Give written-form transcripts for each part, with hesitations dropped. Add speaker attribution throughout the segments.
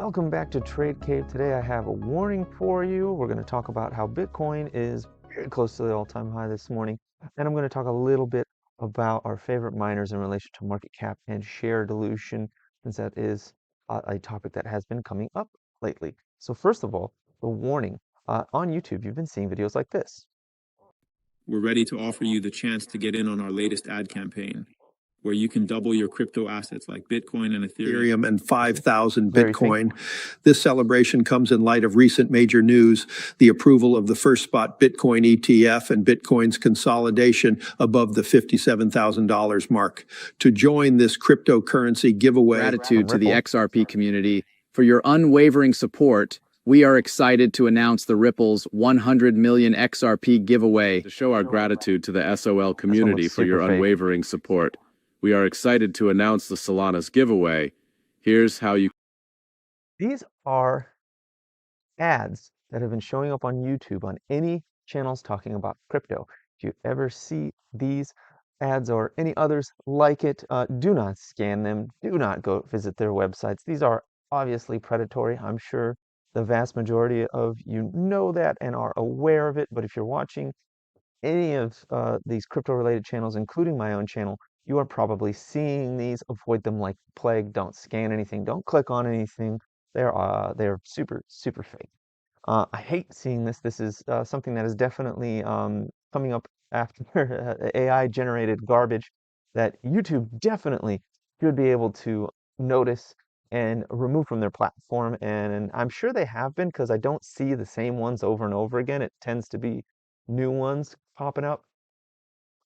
Speaker 1: Welcome back to Trade Cave. Today I have a warning for you. We're going to talk about how Bitcoin is very close to the all-time high this morning. And I'm going to talk a little bit about our favorite miners in relation to market cap and share dilution, since that is a topic that has been coming up lately. So first of all, the warning. On YouTube, you've been seeing videos like this.
Speaker 2: We're ready to offer you the chance to get in on our latest ad campaign, where you can double your crypto assets like Bitcoin and Ethereum
Speaker 3: and 5,000
Speaker 1: Very
Speaker 3: Bitcoin. This celebration comes in light of recent major news, the approval of the first spot Bitcoin ETF and Bitcoin's consolidation above the $57,000 mark. To join this cryptocurrency giveaway.
Speaker 4: Gratitude to the XRP community for your unwavering support. We are excited to announce the Ripple's 100 million XRP giveaway. To show our gratitude to the SOL community for your unwavering support, we are excited to announce the Solana's giveaway. Here's how you...
Speaker 1: These are ads that have been showing up on YouTube on any channels talking about crypto. If you ever see these ads or any others like it, do not scan them. Do not go visit their websites. These are obviously predatory. I'm sure the vast majority of you know that and are aware of it. But if you're watching any of these crypto-related channels, including my own channel, you are probably seeing these. Avoid them like the plague. Don't scan anything. Don't click on anything. They're super fake. I hate seeing this. This is something that is definitely coming up after AI-generated garbage that YouTube definitely should be able to notice and remove from their platform. And I'm sure they have been, because I don't see the same ones over and over again. It tends to be new ones popping up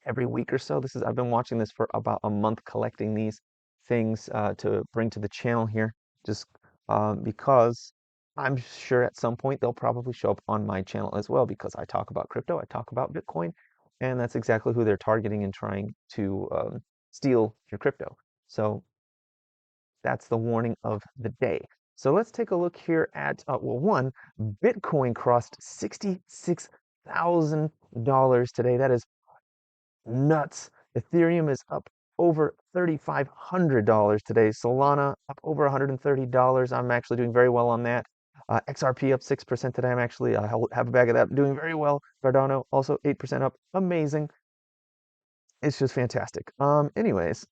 Speaker 1: every week or so. I've been watching this for about a month, collecting these things to bring to the channel here, just because I'm sure at some point they'll probably show up on my channel as well, because I talk about crypto, I talk about Bitcoin, and that's exactly who they're targeting and trying to steal your crypto. So that's the warning of the day. So let's take a look here at, Bitcoin crossed $66,000 today. That is nuts. Ethereum is up over $3,500 today. Solana up over $130. I'm actually doing very well on that. XRP up 6% today. I'm actually have a bag of that, doing very well. Cardano also 8% up. Amazing. It's just fantastic. Anyways,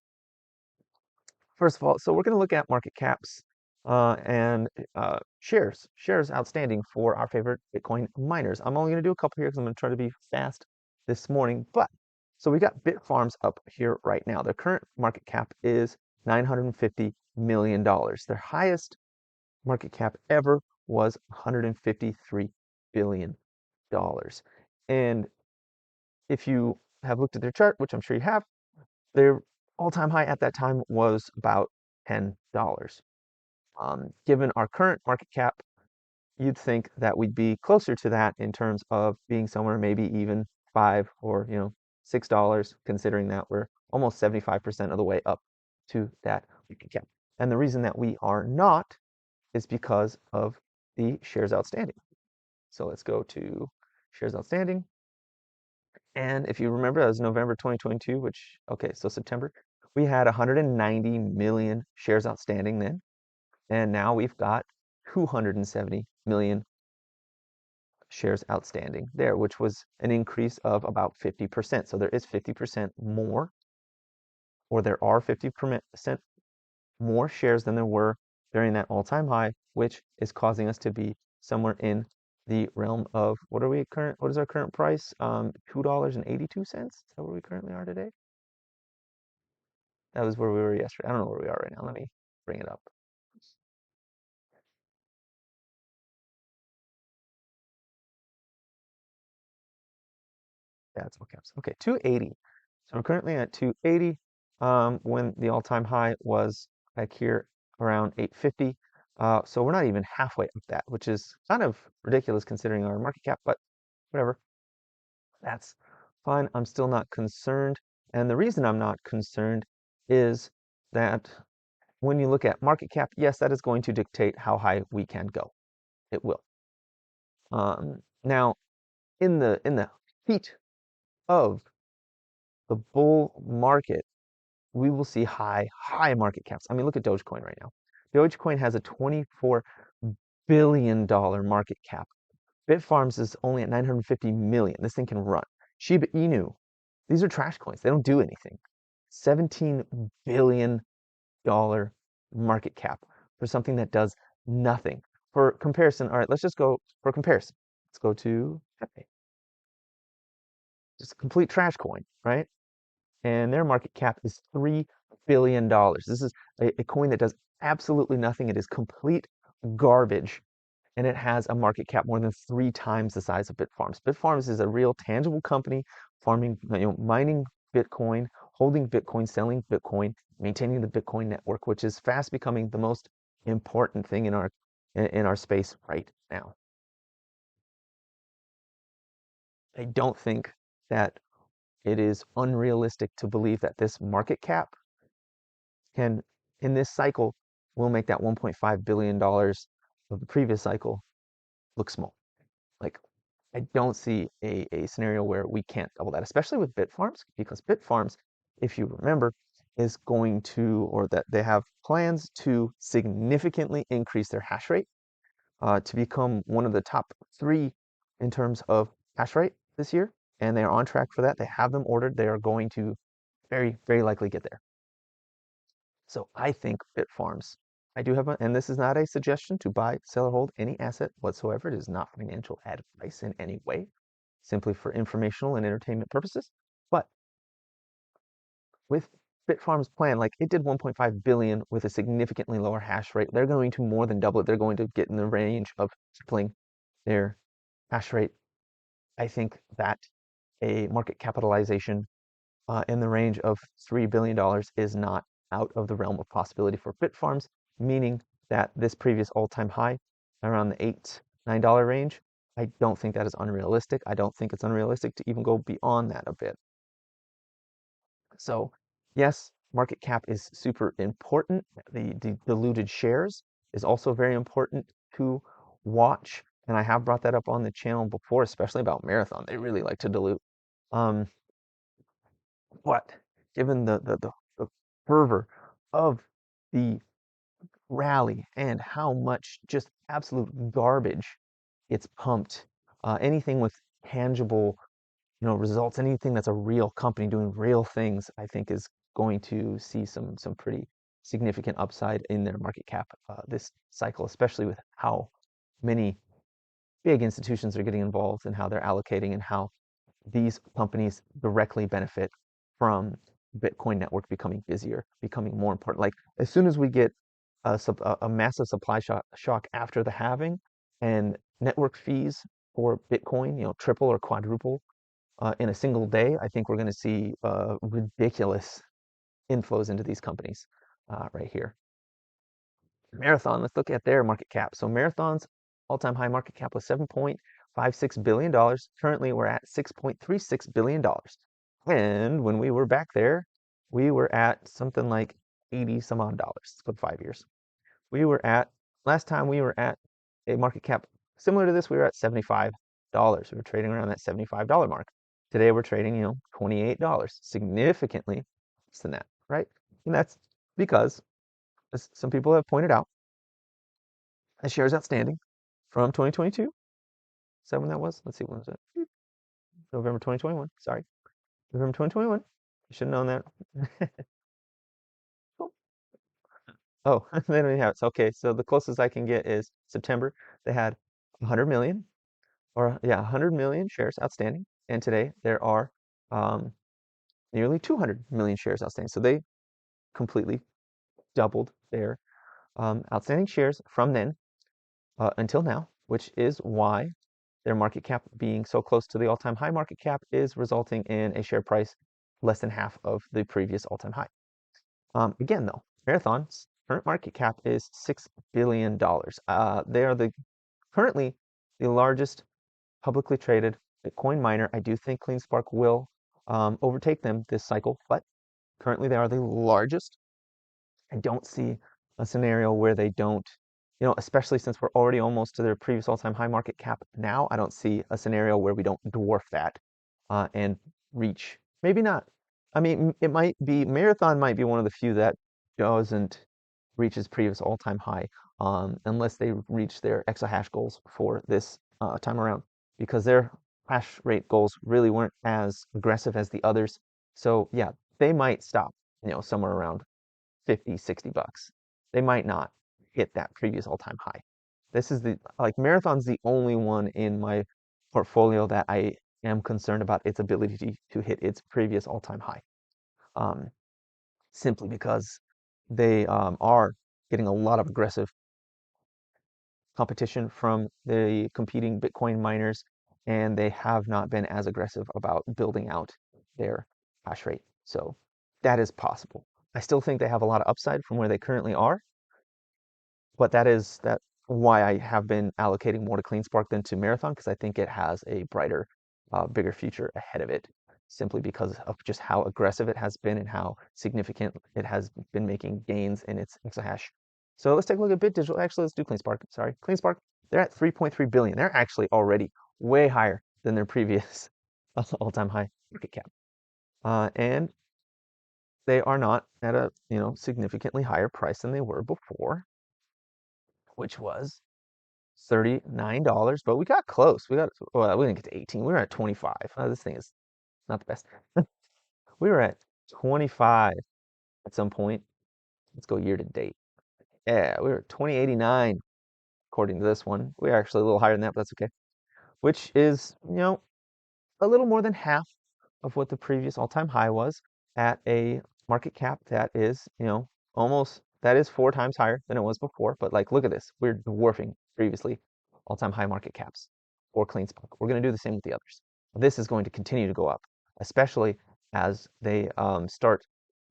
Speaker 1: first of all, so we're going to look at market caps and shares outstanding for our favorite Bitcoin miners. I'm only going to do a couple here because I'm going to try to be fast this morning. But so we got Bitfarms up here right now. Their current market cap is $950 million. Their highest market cap ever was $153 billion. And if you have looked at their chart, which I'm sure you have, their all-time high at that time was about $10. Given our current market cap, you'd think that we'd be closer to that in terms of being somewhere maybe even $5 or $6, considering that we're almost 75% of the way up to that market cap. And the reason that we are not is because of the shares outstanding. So let's go to shares outstanding. And if you remember, that was November 2022, so September, we had 190 million shares outstanding then. And now we've got 270 million shares outstanding there, which was an increase of about 50%. So there is 50% more, or there are 50% more shares than there were during that all-time high, which is causing us to be somewhere in the realm of, what is our current price? $2.82? Is that where we currently are today? That was where we were yesterday. I don't know where we are right now. Let me bring it up. Yeah, it's all caps. Okay, 280. So we're currently at 280 when the all-time high was back here around 850. So we're not even halfway up that, which is kind of ridiculous considering our market cap, but whatever. That's fine. I'm still not concerned. And the reason I'm not concerned is that when you look at market cap, yes, that is going to dictate how high we can go. It will. Now, in the heat of the bull market, we will see high market caps. I mean, look at Dogecoin right now. Dogecoin has a $24 billion market cap. Bitfarms is only at 950 million. This thing can run. Shiba Inu, these are trash coins. They don't do anything. $17 billion market cap for something that does nothing. For comparison, all right, let's just go for comparison. Let's go to Pepe. Just a complete trash coin, right? And their market cap is $3 billion. This is a coin that does absolutely nothing. It is complete garbage. And it has a market cap more than 3 times the size of Bitfarms. Bitfarms is a real tangible company farming, mining Bitcoin, holding Bitcoin, selling Bitcoin, maintaining the Bitcoin network, which is fast becoming the most important thing in our space right now. I don't think that it is unrealistic to believe that this market cap can, in this cycle, will make that $1.5 billion of the previous cycle look small. Like, I don't see a scenario where we can't double that, especially with Bitfarms, because Bitfarms, if you remember, is going to, or that they have plans to significantly increase their hash rate to become one of the top 3 in terms of hash rate this year. And they are on track for that. They have them ordered. They are going to very, very likely get there. So I think Bitfarms, I do have and this is not a suggestion to buy, sell, or hold any asset whatsoever. It is not financial advice in any way, simply for informational and entertainment purposes. But with Bitfarms' plan, like it did 1.5 billion with a significantly lower hash rate. They're going to more than double it. They're going to get in the range of tripling their hash rate. I think that a market capitalization in the range of $3 billion is not out of the realm of possibility for Bitfarms, meaning that this previous all-time high around the $8, $9 range, I don't think that is unrealistic. I don't think it's unrealistic to even go beyond that a bit. So yes, market cap is super important. The diluted shares is also very important to watch. And I have brought that up on the channel before, especially about Marathon. They really like to dilute. But given the fervor of the rally and how much just absolute garbage gets pumped, anything with tangible, results, anything that's a real company doing real things, I think is going to see some pretty significant upside in their market cap this cycle, especially with how many big institutions are getting involved and how they're allocating and how these companies directly benefit from Bitcoin network becoming busier, becoming more important. Like as soon as we get a massive supply shock after the halving and network fees for Bitcoin, triple or quadruple in a single day, I think we're going to see ridiculous inflows into these companies right here. Marathon, let's look at their market cap. So Marathon's all-time high market cap was $7.56 billion. Currently, we're at $6.36 billion. And when we were back there, we were at something like 80 some odd dollars for 5 years. Last time we were at a market cap similar to this, we were at $75. We were trading around that $75 mark. Today we're trading, $28, significantly less than that, right? And that's because, as some people have pointed out, the shares outstanding from 2022. Is that when that was? Let's see, when was it? November 2021. Sorry. November 2021. You should have known that. Oh, they don't have it. Okay, so the closest I can get is September. They had 100 million, 100 million shares outstanding. And today there are nearly 200 million shares outstanding. So they completely doubled their outstanding shares from then until now, which is why their market cap being so close to the all-time high market cap is resulting in a share price less than half of the previous all-time high. Again, though, Marathon's current market cap is $6 billion. They are currently the largest publicly traded Bitcoin miner. I do think CleanSpark will overtake them this cycle, but currently they are the largest. I don't see a scenario where they don't, especially since we're already almost to their previous all-time high market cap now, I don't see a scenario where we don't dwarf that and reach, maybe not. I mean, Marathon might be one of the few that doesn't reaches previous all-time high, unless they reach their exahash goals for this time around, because their hash rate goals really weren't as aggressive as the others. So yeah, they might stop, somewhere around 50, 60 bucks. They might not hit that previous all-time high. This is Marathon's the only one in my portfolio that I am concerned about its ability to hit its previous all-time high. Simply because they are getting a lot of aggressive competition from the competing Bitcoin miners, and they have not been as aggressive about building out their hash rate. So that is possible. I still think they have a lot of upside from where they currently are, but that's why I have been allocating more to CleanSpark than to Marathon, because I think it has a brighter, bigger future ahead of it, simply because of just how aggressive it has been and how significant it has been making gains in its exahash. So let's take a look at BitDigital. Actually, let's do CleanSpark. Sorry, CleanSpark. They're at 3.3 billion. They're actually already way higher than their previous all-time high market cap, and they are not at a significantly higher price than they were before, which was $39, but we got close. We didn't get to 18. We were at 25. This thing is not the best. We were at 25 at some point. Let's go year to date. Yeah, we were at 2089 according to this one. We're actually a little higher than that, but that's okay. Which is, a little more than half of what the previous all-time high was, at a market cap that is, that is 4 times higher than it was before. But look at this. We're dwarfing previously all-time high market caps for CleanSpark. We're going to do the same with the others. This is going to continue to go up, especially as they start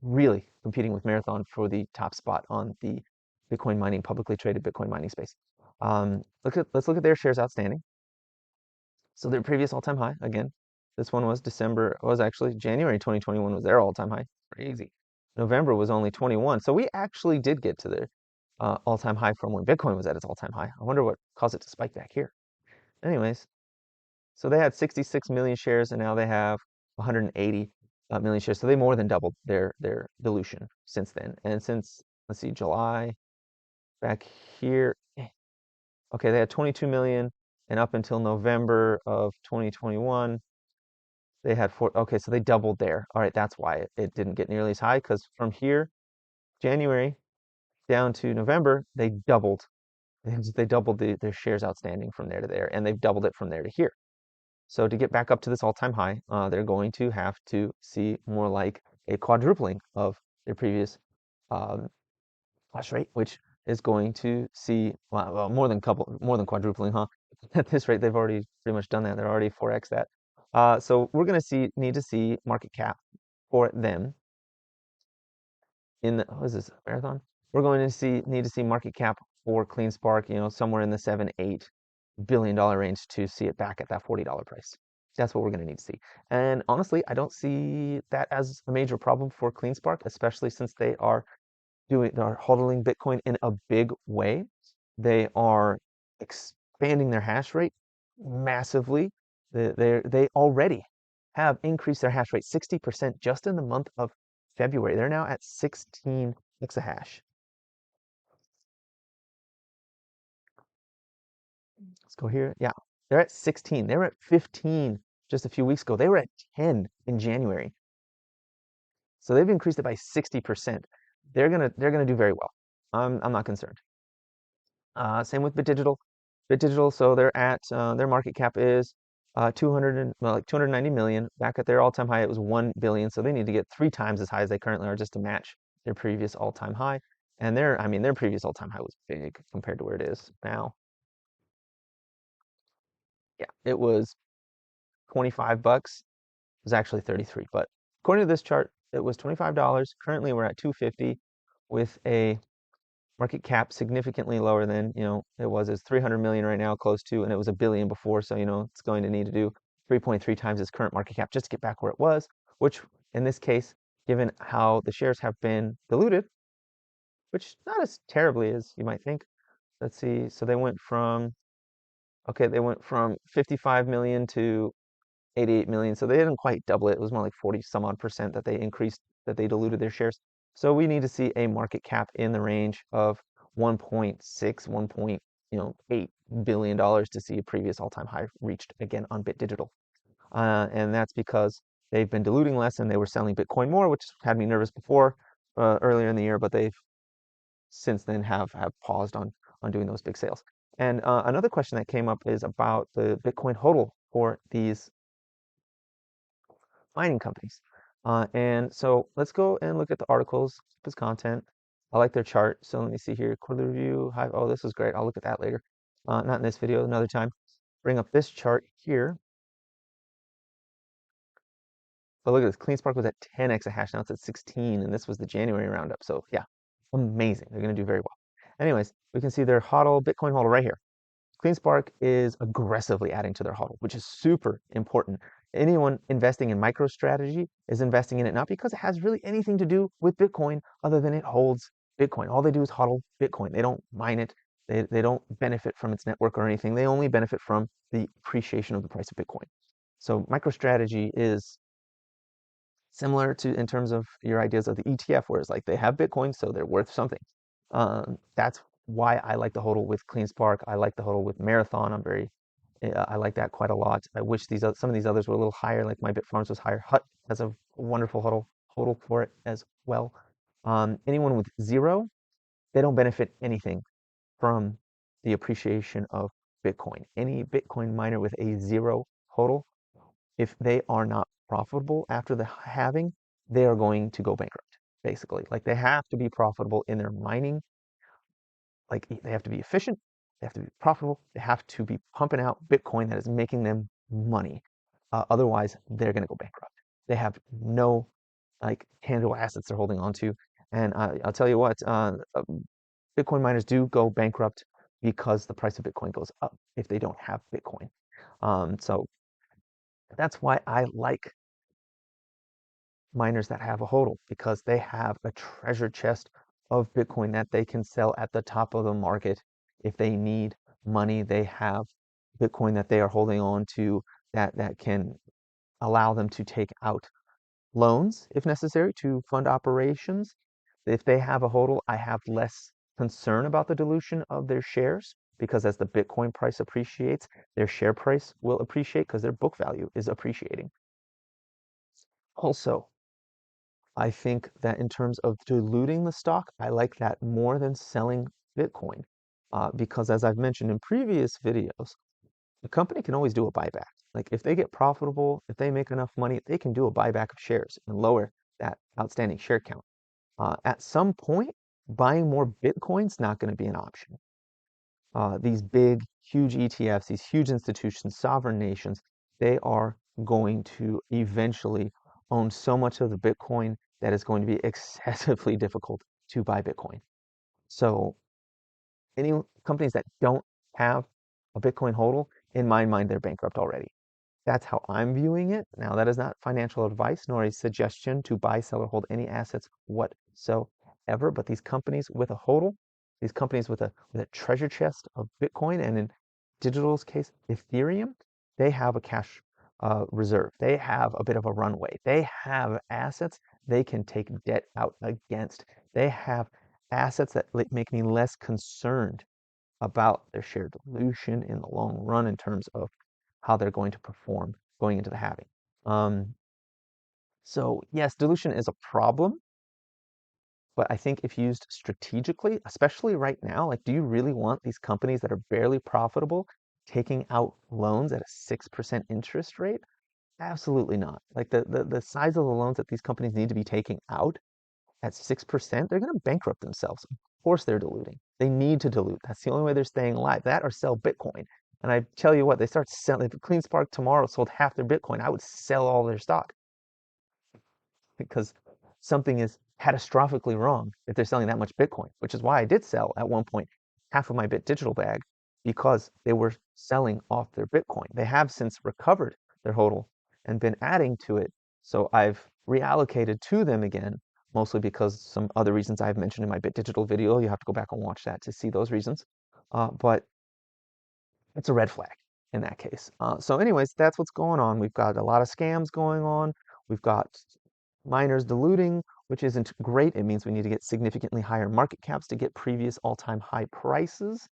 Speaker 1: really competing with Marathon for the top spot on the Bitcoin mining, publicly traded Bitcoin mining space. Let's look at their shares outstanding. So their previous all-time high, again, this one was actually January 2021 was their all-time high. Crazy. November was only 21. So we actually did get to their all-time high from when Bitcoin was at its all-time high. I wonder what caused it to spike back here. Anyways, so they had 66 million shares, and now they have 180 million shares. So they more than doubled their dilution since then. And since, let's see, July, back here, okay, they had 22 million, and up until November of 2021, they had 4. Okay, so they doubled there. All right, that's why it didn't get nearly as high, because from here, January down to November, they doubled. They doubled their shares outstanding from there to there, and they've doubled it from there to here. So to get back up to this all-time high, they're going to have to see more like a quadrupling of their previous hash rate, which is going to see more than quadrupling, huh? At this rate, they've already pretty much done that. They're already 4x that. So we're going to need to see market cap for them in the, what is this, Marathon? We're going to need to see market cap for CleanSpark, somewhere in the $7-8 billion range to see it back at that $40 price. That's what we're going to need to see. And honestly, I don't see that as a major problem for CleanSpark, especially since they are hodling Bitcoin in a big way. They are expanding their hash rate massively. They already have increased their hash rate 60% just in the month of February. They're now at 16 exahash. Let's go here. Yeah, they're at 16. They were at 15 just a few weeks ago. They were at 10 in January. So they've increased it by 60%. They're gonna do very well. I'm not concerned. Same with BitDigital. BitDigital, so they're at their market cap is 290 million. Back at their all-time high, it was 1 billion. So they need to get 3 times as high as they currently are just to match their previous all-time high. And their previous all-time high was big compared to where it is now. Yeah, it was 25 bucks. It was actually 33, but according to this chart, it was $25. Currently, we're at 250 with a market cap significantly lower than it was. It's 300 million right now, close to, and it was a billion before. So it's going to need to do 3.3 times its current market cap just to get back where it was. Which in this case, given how the shares have been diluted, which not as terribly as you might think. Let's see. So they went from 55 million to 88 million. So they didn't quite double it. It was more like 40 some odd percent that they diluted their shares. So we need to see a market cap in the range of 1.6, 1.8 billion dollars to see a previous all-time high reached again on Bit Digital. And that's because they've been diluting less and they were selling Bitcoin more, which had me nervous before earlier in the year, but they've since then have paused on doing those big sales. And another question that came up is about the Bitcoin HODL for these mining companies. And so let's go and look at the articles, this content. I like their chart. So let me see here, quarterly review. Oh, this is great. I'll look at that later. Not in this video, another time. Bring up this chart here. But look at this, CleanSpark was at 10 exahash, now it's at 16, and this was the January roundup. So yeah, amazing. They're going to do very well. Anyways, we can see their HODL, Bitcoin HODL right here. CleanSpark is aggressively adding to their HODL, which is super important. Anyone investing in MicroStrategy is investing in it not because it has really anything to do with Bitcoin other than it holds Bitcoin. All they do is HODL Bitcoin. They don't mine it. They don't benefit from its network or anything. They only benefit from the appreciation of the price of Bitcoin. So MicroStrategy is similar to in terms of your ideas of the ETF, whereas like they have Bitcoin, so they're worth something. That's why I like the HODL with CleanSpark. I like the HODL with Marathon. I like that quite a lot. I wish some of these others were a little higher, like my Bitfarms was higher. Hut has a wonderful HODL for it as well. Anyone with zero, they don't benefit anything from the appreciation of Bitcoin. Any Bitcoin miner with a zero HODL, if they are not profitable after the halving, they are going to go bankrupt, basically. Like they have to be profitable in their mining. Like they have to be efficient, they have to be profitable, they have to be pumping out Bitcoin that is making them money. Otherwise, they're going to go bankrupt. They have no like tangible assets they're holding on to. And I'll tell you what, Bitcoin miners do go bankrupt because the price of Bitcoin goes up if they don't have Bitcoin. So that's why I like miners that have a HODL, because they have a treasure chest of Bitcoin that they can sell at the top of the market. If they need money, they have Bitcoin that they are holding on to that can allow them to take out loans if necessary to fund operations. If they have a HODL, I have less concern about the dilution of their shares, because as the Bitcoin price appreciates, their share price will appreciate because their book value is appreciating. Also, I think that in terms of diluting the stock, I like that more than selling Bitcoin, because as I've mentioned in previous videos, the company can always do a buyback. Like if they get profitable, if they make enough money, they can do a buyback of shares and lower that outstanding share count. At some point, buying more Bitcoin's not going to be an option. These big, huge ETFs, these huge institutions, sovereign nations, they are going to eventually own so much of the Bitcoin that is going to be excessively difficult to buy Bitcoin. So any companies that don't have a Bitcoin HODL, in my mind, they're bankrupt already. That's how I'm viewing it. Now, that is not financial advice nor a suggestion to buy, sell, or hold any assets whatsoever. But these companies with a HODL, these companies with a treasure chest of Bitcoin, and in Digital's case, Ethereum, they have a cash reserve. They have a bit of a runway. They have assets they can take debt out against. They have assets that make me less concerned about their share dilution in the long run in terms of how they're going to perform going into the halving. So yes, dilution is a problem, but I think if used strategically, especially right now, like do you really want these companies that are barely profitable taking out loans at a 6% interest rate? Absolutely not. Like the size of the loans that these companies need to be taking out at 6%, they're going to bankrupt themselves. Of course they're diluting. They need to dilute. That's the only way they're staying alive. That or sell Bitcoin. And I tell you what, they start selling. If CleanSpark tomorrow sold half their Bitcoin, I would sell all their stock, because something is catastrophically wrong if they're selling that much Bitcoin, which is why I did sell at one point half of my Bit Digital bag, because they were selling off their Bitcoin. They have since recovered their HODL and been adding to it. So I've reallocated to them again, mostly because some other reasons I've mentioned in my Bit Digital video. You have to go back and watch that to see those reasons. But it's a red flag in that case. So anyways, that's what's going on. We've got a lot of scams going on. We've got miners diluting. which isn't great. It means we need to get significantly higher market caps to get previous all-time high prices,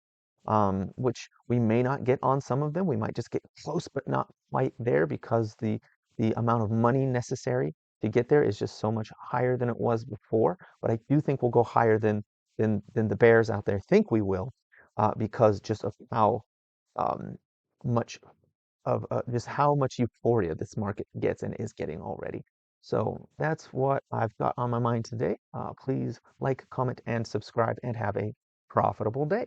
Speaker 1: which we may not get on some of them. We might just get close, but not quite there, because the amount of money necessary to get there is just so much higher than it was before. But I do think we'll go higher than the bears out there think we will, because just of how much of just how much euphoria this market gets and is getting already. So that's what I've got on my mind today. Please like, comment, and subscribe, and have a profitable day.